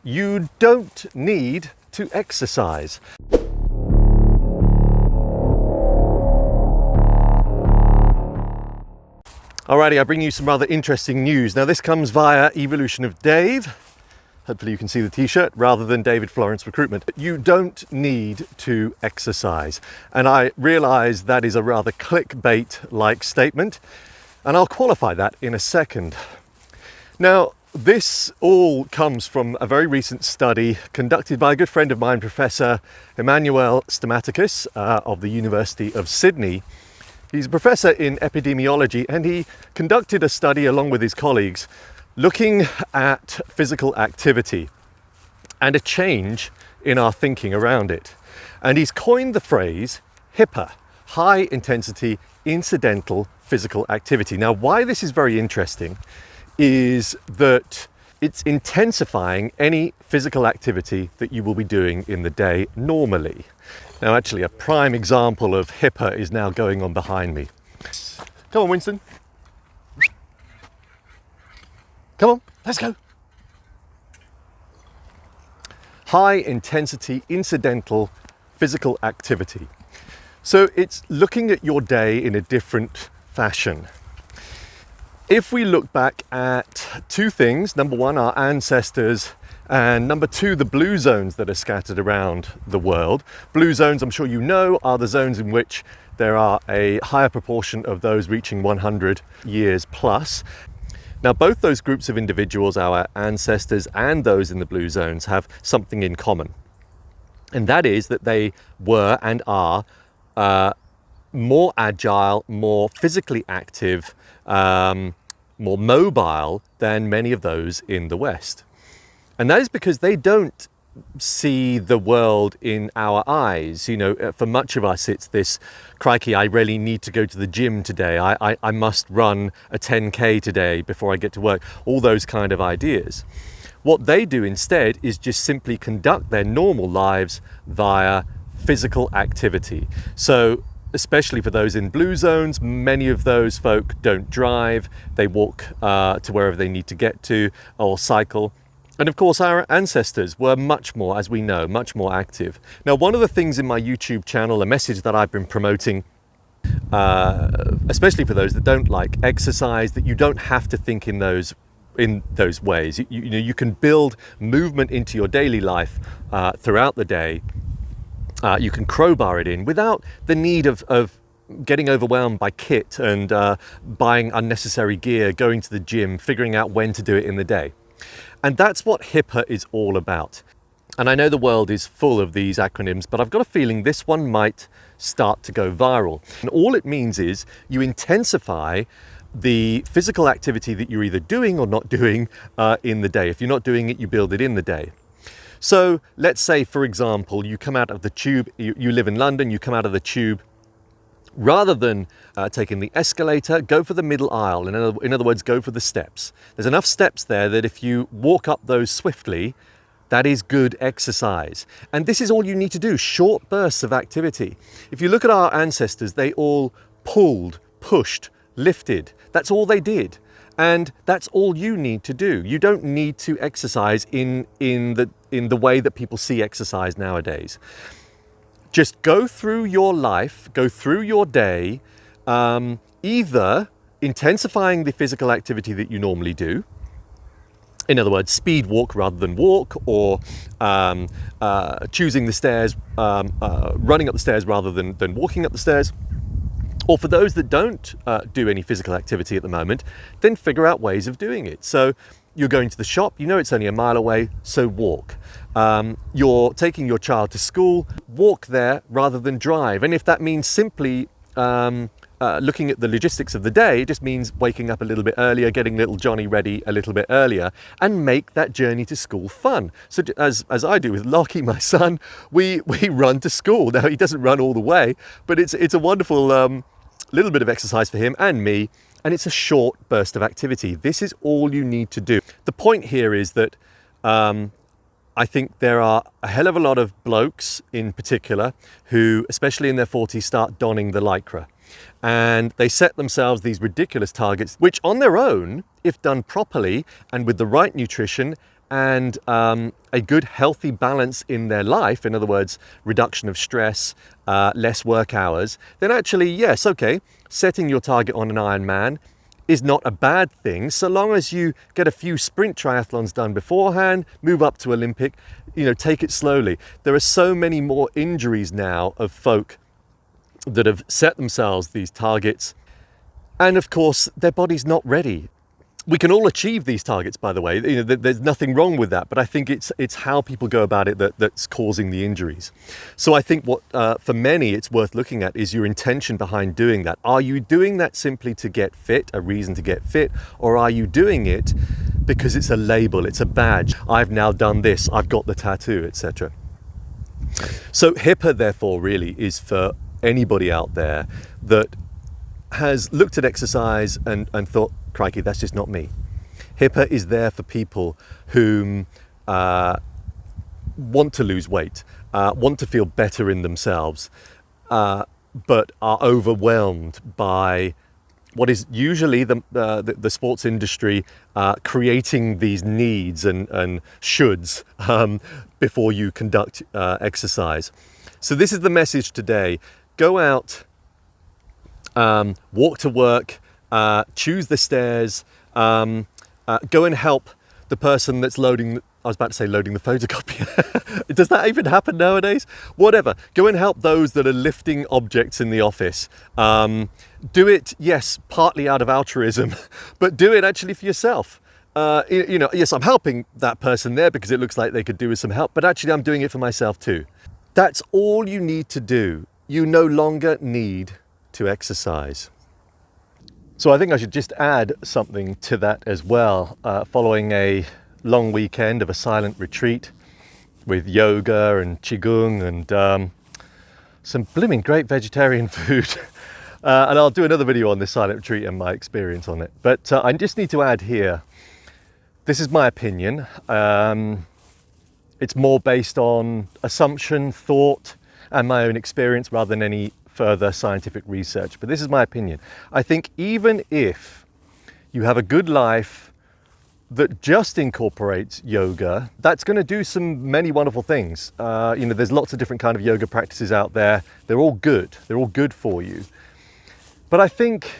You don't need to exercise. Alrighty, I bring you some rather interesting news. Now this comes via Evolution of Dave. Hopefully you can see the t-shirt rather than David Florence Recruitment. You don't need to exercise. And I realize that is a rather clickbait-like statement, and I'll qualify that in a second. Now, this all comes from a very recent study conducted by a good friend of mine, Professor Emmanuel Stamatakis of the University of Sydney. He's a professor in epidemiology, and he conducted a study along with his colleagues looking at physical activity and a change in our thinking around it. And he's coined the phrase HIPA, high intensity incidental physical activity. Now, why this is very interesting is that it's intensifying any physical activity that you will be doing in the day normally. Now, actually, a prime example of HIPA is now going on behind me. Come on, Winston. Come on, let's go. High intensity incidental physical activity. So it's looking at your day in a different fashion. If we look back at two things, number one, our ancestors, and number two, the blue zones that are scattered around the world. Blue zones, I'm sure you know, are the zones in which there are a higher proportion of those reaching 100 years plus. Now, both those groups of individuals, our ancestors and those in the blue zones, have something in common. And that is that they were and are more agile, more physically active, more mobile than many of those in the West. And that is because they don't see the world in our eyes. You know, for much of us, it's this, crikey, I really need to go to the gym today. I must run a 10K today before I get to work. All those kind of ideas. What they do instead is just simply conduct their normal lives via physical activity. So, especially for those in blue zones, many of those folk don't drive. They walk to wherever they need to get to or cycle. And of course, our ancestors were much more, as we know, much more active. Now, one of the things in my YouTube channel, a message that I've been promoting, especially for those that don't like exercise, that you don't have to think in those ways. You know, you can build movement into your daily life throughout the day. You can crowbar it in without the need of getting overwhelmed by kit and buying unnecessary gear, going to the gym, figuring out when to do it in the day. And that's what HIPA is all about. And I know the world is full of these acronyms, but I've got a feeling this one might start to go viral. And all it means is you intensify the physical activity that you're either doing or not doing in the day. If you're not doing it, you build it in the day. So let's say, for example, you come out of the tube, you live in London, you come out of the tube. Rather than taking the escalator, go for the middle aisle. In other words, go for the steps. There's enough steps there that if you walk up those swiftly, that is good exercise. And this is all you need to do, short bursts of activity. If you look at our ancestors, they all pulled, pushed, lifted. That's all they did. And that's all you need to do. You don't need to exercise in the way that people see exercise nowadays. Just go through your life, go through your day, either intensifying the physical activity that you normally do, in other words, speed walk rather than walk, or choosing the stairs, running up the stairs rather than walking up the stairs. Or for those that don't do any physical activity at the moment, then figure out ways of doing it. So you're going to the shop, you know it's only a mile away, so walk. You're taking your child to school, walk there rather than drive. And if that means simply looking at the logistics of the day, it just means waking up a little bit earlier, getting little Johnny ready a little bit earlier, and make that journey to school fun. So as I do with Lockie, my son, we run to school. Now, he doesn't run all the way, but it's a wonderful little bit of exercise for him and me, and it's a short burst of activity. This is all you need to do. The point here is that I think there are a hell of a lot of blokes in particular who, especially in their 40s, start donning the lycra. And they set themselves these ridiculous targets, which on their own, if done properly and with the right nutrition and a good healthy balance in their life, in other words, reduction of stress, less work hours, then actually, yes, okay, setting your target on an Ironman is not a bad thing, so long as you get a few sprint triathlons done beforehand, move up to Olympic, take it slowly. There are so many more injuries now of folk that have set themselves these targets, and of course their body's not ready. We can all achieve these targets, by the way. There's nothing wrong with that, but I think it's how people go about it that's causing the injuries. So I think what for many it's worth looking at is your intention behind doing that. Are you doing that simply to get fit, a reason to get fit, or are you doing it because it's a label, it's a badge? I've now done this, I've got the tattoo, etc. So HIPA, therefore, really is for anybody out there that has looked at exercise and thought, crikey, that's just not me. HIPA is there for people who want to lose weight, want to feel better in themselves, but are overwhelmed by what is usually the sports industry creating these needs and shoulds before you conduct exercise. So this is the message today. Go out, walk to work, choose the stairs, go and help the person that's loading the photocopier. Does that even happen nowadays? Whatever. Go and help those that are lifting objects in the office. Do it, yes, partly out of altruism, but do it actually for yourself. Yes, I'm helping that person there because it looks like they could do with some help, but actually I'm doing it for myself too. That's all you need to do. You no longer need to exercise. So I think I should just add something to that as well. Following a long weekend of a silent retreat with yoga and qigong and some blooming great vegetarian food. And I'll do another video on this silent retreat and my experience on it. But I just need to add here, this is my opinion. It's more based on assumption, thought, and my own experience rather than any further scientific research. But this is my opinion. I think even if you have a good life that just incorporates yoga, that's going to do many wonderful things. There's lots of different kind of yoga practices out there. They're all good. They're all good for you. But I think,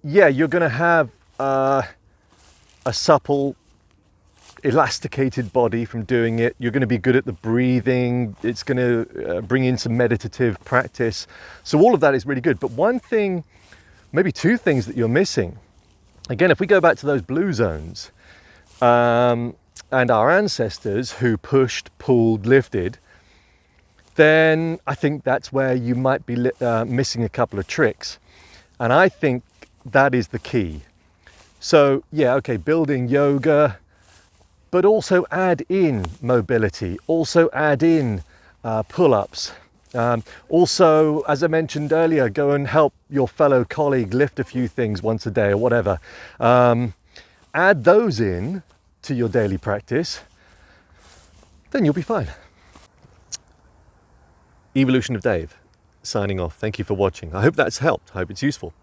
yeah, you're going to have a supple, elasticated body from doing it. You're going to be good at the breathing. It's going to bring in some meditative practice. So all of that is really good. But one thing, maybe two things that you're missing. Again, if we go back to those blue zones and our ancestors who pushed, pulled, lifted, then I think that's where you might be missing a couple of tricks. And I think that is the key. So yeah, okay, building yoga, but also add in mobility, also add in pull-ups. Also, as I mentioned earlier, go and help your fellow colleague lift a few things once a day or whatever. Add those in to your daily practice, then you'll be fine. Evolution of Dave, signing off. Thank you for watching. I hope that's helped. I hope it's useful.